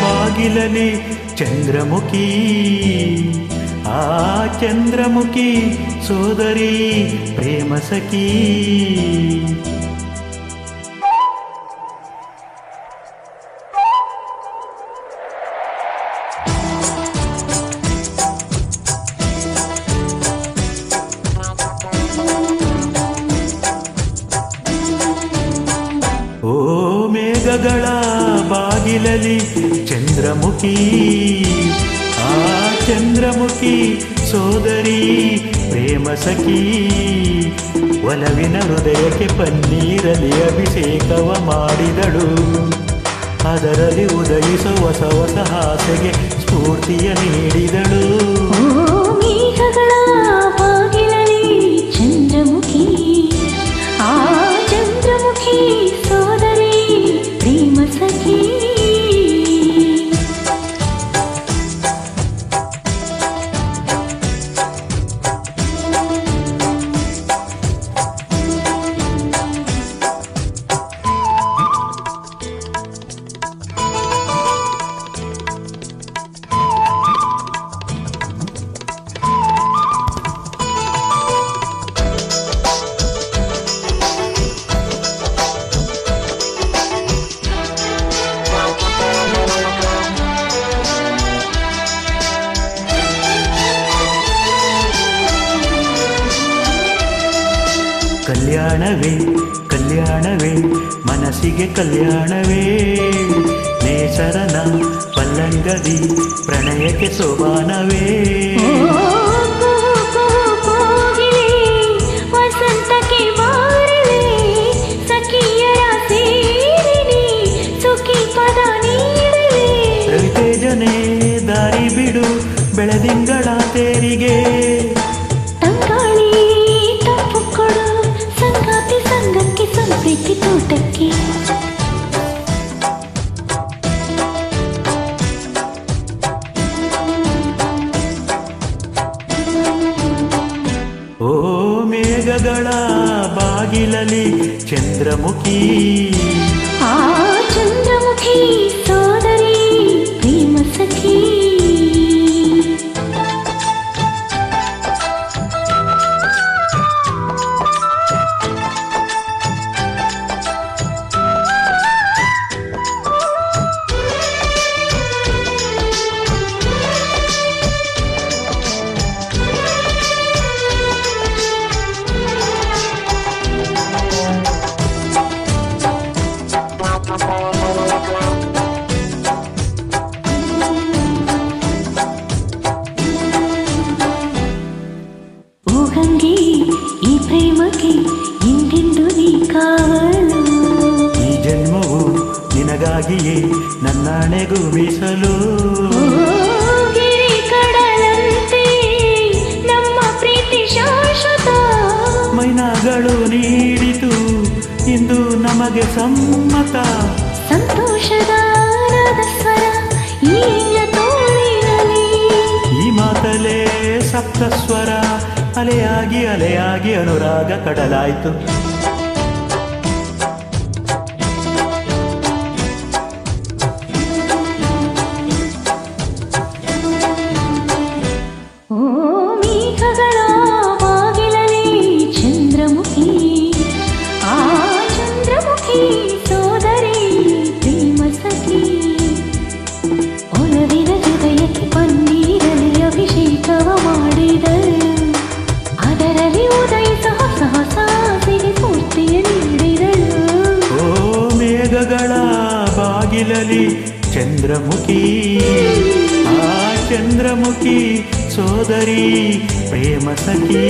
ಬಾಗಿಲಲಿ ಚಂದ್ರಮುಖಿ, ಆ ಚಂದ್ರಮುಖಿ ಸೋದರಿ ಪ್ರೇಮ ಸಖಿ. ಓ ಮೇಘಗಳ ಬಾಗಿಲಲಿ ಚಂದ್ರಮುಖಿ, ಆ ಚಂದ್ರಮುಖಿ ಸೋದರಿ ಪ್ರೇಮ ಸಖಿ. ಒಲವಿನ ಹೃದಯಕ್ಕೆ ಪನ್ನೀರಲಿ ಅಭಿಷೇಕವ ಮಾಡಿದಳು, ಅದರಲ್ಲಿ ಉದಯಿಸುವ ಹೊಸ ಹೊಸ ಆಸೆಗೆ ಸ್ಫೂರ್ತಿಯ ನೀಡಿದಳು. ಮೇಘಗಳ ಬಾಗಿಲಲಿ ಚಂದ್ರಮುಖಿ, ಆ ಚಂದ್ರಮುಖಿ ಸೋದರಿ ಪ್ರೇಮ ಸಖಿ. ಕಲ್ಯಾಣವೇ ಕಲ್ಯಾಣವೇ ಮನಸ್ಸಿಗೆ ಕಲ್ಯಾಣವೇ, ನೇಸರನ ಪಲ್ಲಂಗದಿ ಪ್ರಣಯಕ್ಕೆ ಸೋಬಾನವೇ. ವಸಂತಕ್ಕೆ ಬಾರಲೇ ಸಖಿಯರ ಸೇರಿನಿ ಸುಖಿ ಪದ ನೀಡಲೇ. ರವಿತೇಜನೆ ದಾರಿ ಬಿಡು ಬೆಳದಿಂಗಳ ತೇರಿಗೆ, ಸಂಗಕ್ಕೆ ಸಂಪ್ರೀತಿ ತೋಟಕ್ಕೆ. ಓ ಮೇಘಗಳ ಬಾಗಿಲಲಿ ಚಂದ್ರಮುಖಿ, ಆ ಚಂದ್ರಮುಖಿ ಸೋದರಿ ಪ್ರೇಮ ಸಖಿ. ಓ ಗಂಗೆ ಈ ಪ್ರೇಮಕ್ಕೆ ಎಂದೆಂದು ನೀ ಕಾವಲು, ಈ ಜನ್ಮವು ನಿನಗಾಗಿಯೇ ನನ್ನಾಣೆಗೂ ಮೀಸಲು. ಗಿರಿ ಕಡಲಂತೆ ನಮ್ಮ ಪ್ರೀತಿ ಶಾಶ್ವತ, ಮೈನಾಗಳು ನೀಡಿತು ಇಂದು ನಮಗೆ ಸಮ್ಮತ. ಸಂತೋಷದ ಸ್ವರ ಈಗ ತೋಳಿರಲಿ, ಈ ಮಾತಲೇ ಸಪ್ತಸ್ವರ ಅಲೆಯಾಗಿ ಅಲೆಯಾಗಿ ಅನುರಾಗ ಕಡಲಾಯ್ತು. ಓ ಮೇಘಗಳ ಬಾಗಿಲಲಿ ಚಂದ್ರಮುಖಿ, ಆ ಚಂದ್ರಮುಖಿ ಸೋದರಿ ಪ್ರೇಮ ಸಖಿ. ಒಲವಿನ ಹೃದಯಕ್ಕೆ ಪನ್ನೀರಲಿ ಅಭಿಷೇಕವ ಮಾಡಿದಳು, ಅದರಲ್ಲಿ ಉದಯಿಸುವ ಹೊಸ ಹೊಸ ಆಸೆಗೆ ಸ್ಫೂರ್ತಿಯ ನೀಡಿದಳು. ಓ ಮೇಘಗಳ ಬಾಗಿಲಲಿ ಚಂದ್ರಮುಖಿ, ಆ ಚಂದ್ರಮುಖಿ ಸೋದರಿ ಪ್ರೇಮ ಸಖಿ.